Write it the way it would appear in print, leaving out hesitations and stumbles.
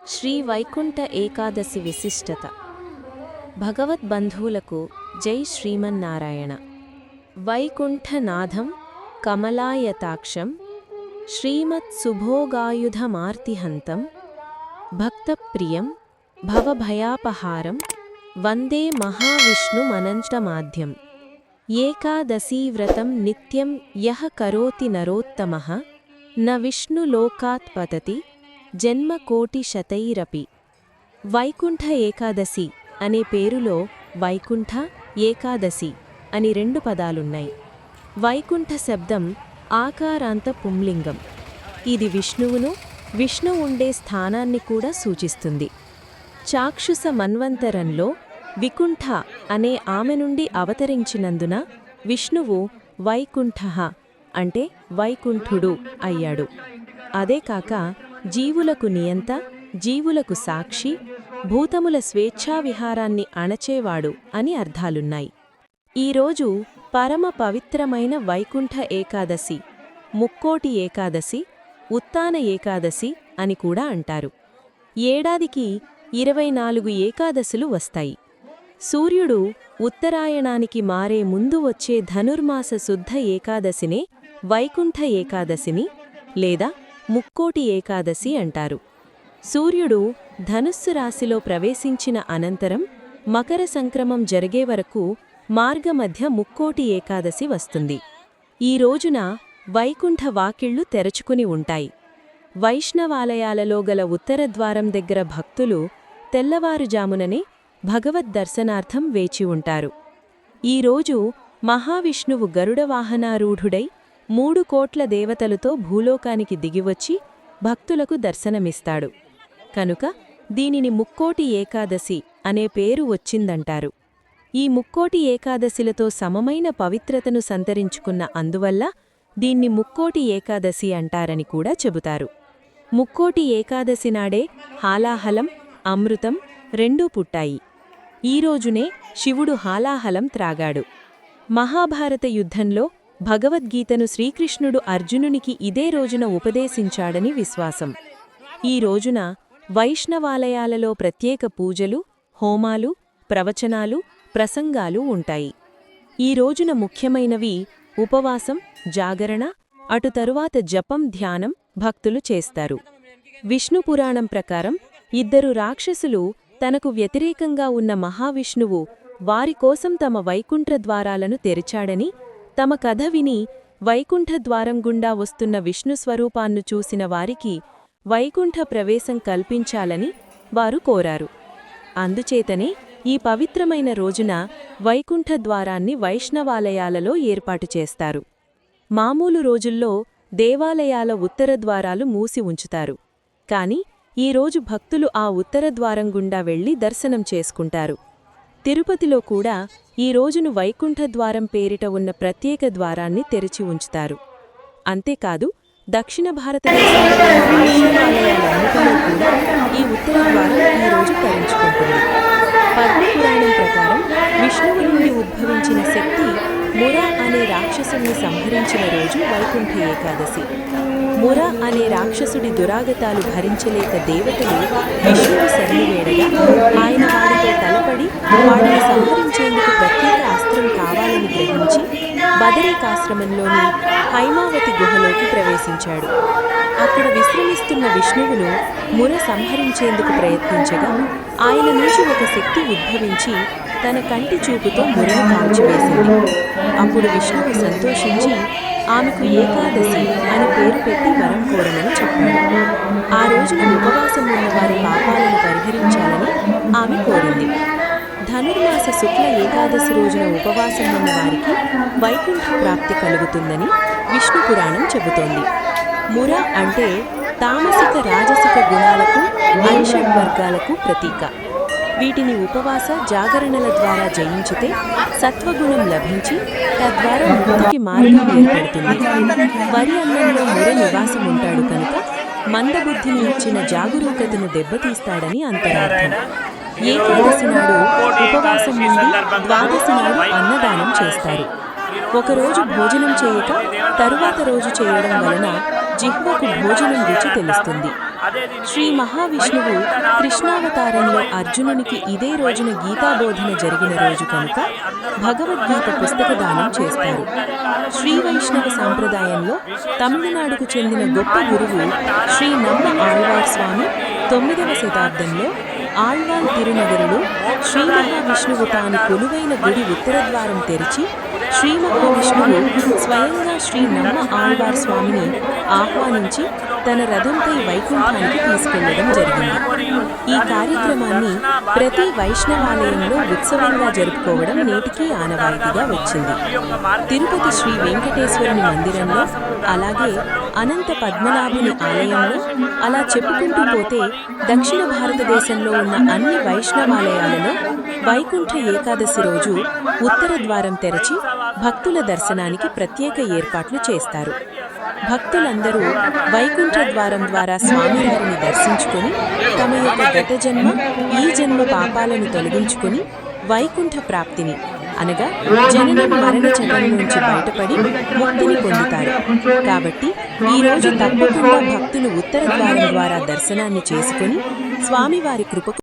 శ్రీ వైకుంఠ ఏకాదశి విశిష్టత. భగవద్బంధువులకు జై శ్రీమన్నారాయణ. వైకుంఠనాథం కమలాయతాక్షం శ్రీమత్సుభోగాయుధమార్తిహంతం భక్తప్రియం భవభయాపహారం వందే మహావిష్ణుమనంతమాద్యం. ఏకాదశీవ్రతం నిత్యం యః కరోతి నరోత్తమః న విష్ణులోకాత్ పతతి జన్మకోటిశతైరపి. వైకుంఠ ఏకాదశి అనే పేరులో వైకుంఠ, ఏకాదశి అని రెండు పదాలున్నాయి. వైకుంఠ శబ్దం ఆకారాంత పుంలింగం. ఇది విష్ణువును, విష్ణు ఉండే స్థానాన్ని కూడా సూచిస్తుంది. చాక్షుష మన్వంతరంలో వికుంఠ అనే ఆమె నుండి అవతరించినందున విష్ణువు వైకుంఠః అంటే వైకుంఠుడు అయ్యాడు. అదే కాక జీవులకు నియంత, జీవులకు సాక్షి, భూతముల స్వేచ్ఛావిహారాన్ని అణచేవాడు అని అర్థాలున్నాయి. ఈరోజు పరమ పవిత్రమైన వైకుంఠ ఏకాదశి, ముక్కోటి ఏకాదశి, ఉత్తాన ఏకాదశి అని కూడా అంటారు. ఏడాదికి 24 ఏకాదశులు వస్తాయి. సూర్యుడు ఉత్తరాయణానికి మారే ముందు వచ్చే ధనుర్మాస శుద్ధ ఏకాదశినే వైకుంఠ ఏకాదశిని లేదా ముక్కోటి ఏకాదశి అంటారు. సూర్యుడు ధనుస్సు రాశిలో ప్రవేశించిన అనంతరం మకర సంక్రమం జరిగే వరకు మార్గమధ్య ముక్కోటి ఏకాదశి వస్తుంది. ఈ రోజున వైకుంఠ వాకిళ్లు తెరచుకుని ఉంటాయి. వైష్ణవాలయాలలో గల ఉత్తరద్వారం దగ్గర భక్తులు తెల్లవారుజాముననే భగవద్దర్శనార్థం వేచి ఉంటారు. ఈరోజు మహావిష్ణువు గరుడవాహనారూఢుడై 3 కోట్ల దేవతలతో భూలోకానికి దిగివచ్చి భక్తులకు దర్శనమిస్తాడు. కనుక దీనిని ముక్కోటి ఏకాదశి అనే పేరు వచ్చిందంటారు. ఈ ముక్కోటి ఏకాదశిలతో సమమైన పవిత్రతను సంతరించుకున్న అందువల్ల దీన్ని ముక్కోటి ఏకాదశి అంటారని కూడా చెబుతారు. ముక్కోటి ఏకాదశి నాడే హాలాహలం, అమృతం రెండూ పుట్టాయి. ఈరోజునే శివుడు హాలాహలం త్రాగాడు. మహాభారత యుద్ధంలో భగవద్గీతను శ్రీకృష్ణుడు అర్జునునికి ఇదే రోజున ఉపదేశించాడని విశ్వాసం. ఈ రోజున వైష్ణవాలయాలలో ప్రత్యేక పూజలు, హోమాలు, ప్రవచనాలు, ప్రసంగాలు ఉంటాయి. ఈ రోజున ముఖ్యమైనవి ఉపవాసం, జాగరణ, అటు తరువాత జపం, ధ్యానం భక్తులు చేస్తారు. విష్ణుపురాణం ప్రకారం 2 రాక్షసులు తనకు వ్యతిరేకంగా ఉన్న మహావిష్ణువు వారికోసం తమ వైకుంఠ ద్వారాలను తెరిచాడని, తమ కథ విని వైకుంఠ ద్వారం గుండా వస్తున్న విష్ణుస్వరూపాన్ను చూసిన వారికి వైకుంఠ ప్రవేశం కల్పించాలని వారు కోరారు. అందుచేతనే ఈ పవిత్రమైన రోజున వైకుంఠ ద్వారాన్ని వైష్ణవాలయాలలో ఏర్పాటు చేస్తారు. మామూలు రోజుల్లో దేవాలయాల ఉత్తరద్వారాలు మూసి ఉంచుతారు. కాని ఈరోజు భక్తులు ఆ ఉత్తరద్వారం గుండా వెళ్లి దర్శనం చేసుకుంటారు. తిరుపతిలో కూడా ఈ రోజును వైకుంఠద్వారం పేరిట ఉన్న ప్రత్యేక ద్వారాన్ని తెరిచి ఉంచుతారు. అంతేకాదు దక్షిణ భారతదేశంలో వైష్ణవాలయాలన్నిటిలో కూడా ఈ ఉత్తరద్వారం ఈ రోజు తరించుకుంటుంది. పద్మపురాణం ప్రకారం విష్ణువు నుండి ఉద్భవించిన శక్తి మురా అనే రాక్షసుని సంహరించిన రోజు వైకుంఠ ఏకాదశి. మురా అనే రాక్షసుడి దురాగతాలు భరించలేక దేవతలు విష్ణువు శరణువేడగా ఆయన వారితో తలపడి వాడిని సంహరించేందుకు ప్రత్యేక అస్త్రం కావాలని గ్రహించి బదరికాశ్రమంలోని హైమావతి గుహలోకి ప్రవేశించాడు. అక్కడ విశ్రమిస్తున్న విష్ణువును ముర సంహరించేందుకు ప్రయత్నించగా ఆయన నుంచి ఒక శక్తి ఉద్భవించి తన కంటి చూపుతో మురను కాల్చివేసింది. అప్పుడు విష్ణువు సంతోషించి ఆమెకు ఏకాదశి అని పేరు పెట్టి వరం కోరమని చెప్పాడు. ఆ రోజున ఉపవాసం ఉన్నవారి పాపాలను పరిహరించాలని ఆమె కోరింది. ధనుర్మాస శుక్ల ఏకాదశి రోజున ఉపవాసం ఉన్న వారికి వైకుంఠ ప్రాప్తి కలుగుతుందని విష్ణుపురాణం చెబుతోంది. ముర అంటే తామసిక రాజసిక గుణాలకు, అరిషడ్వర్గాలకు ప్రతీక. వీటిని ఉపవాస, జాగరణల ద్వారా జయించితే సత్వగుణం లభించి తద్వారా ముక్తికి మార్గం ఏర్పడుతుంది. వరి అన్నంలో ముర నివాసం ఉంటాడు కనుక మందబుద్ధిని ఇచ్చిన జాగరూకతను దెబ్బతీస్తాడని అంతరార్థం. ఏకాదశి నాడు ఉపవాసం నుండి ద్వాదశి నాడు అన్నదానం చేస్తారు. ఒకరోజు భోజనం చేయక తరువాత రోజు చేయడం వలన జిహ్వకు భోజనం రుచి తెలుస్తుంది. శ్రీ మహావిష్ణువు కృష్ణావతారంలో అర్జునునికి ఇదే రోజున గీతాబోధన జరిగిన రోజు కనుక భగవద్గీత పుస్తక దానం చేస్తారు. శ్రీ వైష్ణవ సాంప్రదాయంలో తమిళనాడుకు చెందిన గొప్ప గురువు శ్రీ నమ్మ ఆళ్వార్ స్వామి 9వ శతాబ్దంలో ఆళ్వాన్ తిరునగరులో శ్రీ మహావిష్ణువు తాను కొలువైన గుడి ఉత్తరద్వారం తెరిచి శ్రీ మహావిష్ణువు స్వయంగా శ్రీ నమ్మ ఆళ్వార్ స్వామిని ఆహ్వానించి తన రథంపై వైకుంఠానికి తీసుకెళ్లడం జరిగింది. ఈ కార్యక్రమాన్ని ప్రతి వైష్ణవాలయంలో ఉత్సవంగా జరుపుకోవడం నేటికీ ఆనవాయితీగా వచ్చింది. తిరుపతి శ్రీ వెంకటేశ్వరుని మందిరంలో, అలాగే అనంత పద్మనాభుని ఆలయంలో, అలా చెప్పుకుంటూ పోతే దక్షిణ భారతదేశంలో ఉన్న అన్ని వైష్ణవాలయాలలో వైకుంఠ ఏకాదశి రోజు ఉత్తర ద్వారం తెరచి భక్తుల దర్శనానికి ప్రత్యేక ఏర్పాట్లు చేస్తారు. భక్తులందరూ వైకుంఠ ద్వారం ద్వారా స్వామివారిని దర్శించుకొని తమ యొక్క గత జన్మ, ఈ జన్మ పాపాలను తొలగించుకొని వైకుంఠ ప్రాప్తిని అనగా జనన మరణ చక్రం నుంచి బయటపడి ముక్తిని పొందుతారు. కాబట్టి ఈ రోజు తప్పకుండా భక్తులు ఉత్తర ద్వారం ద్వారా దర్శనాన్ని చేసుకుని స్వామివారి కృపకు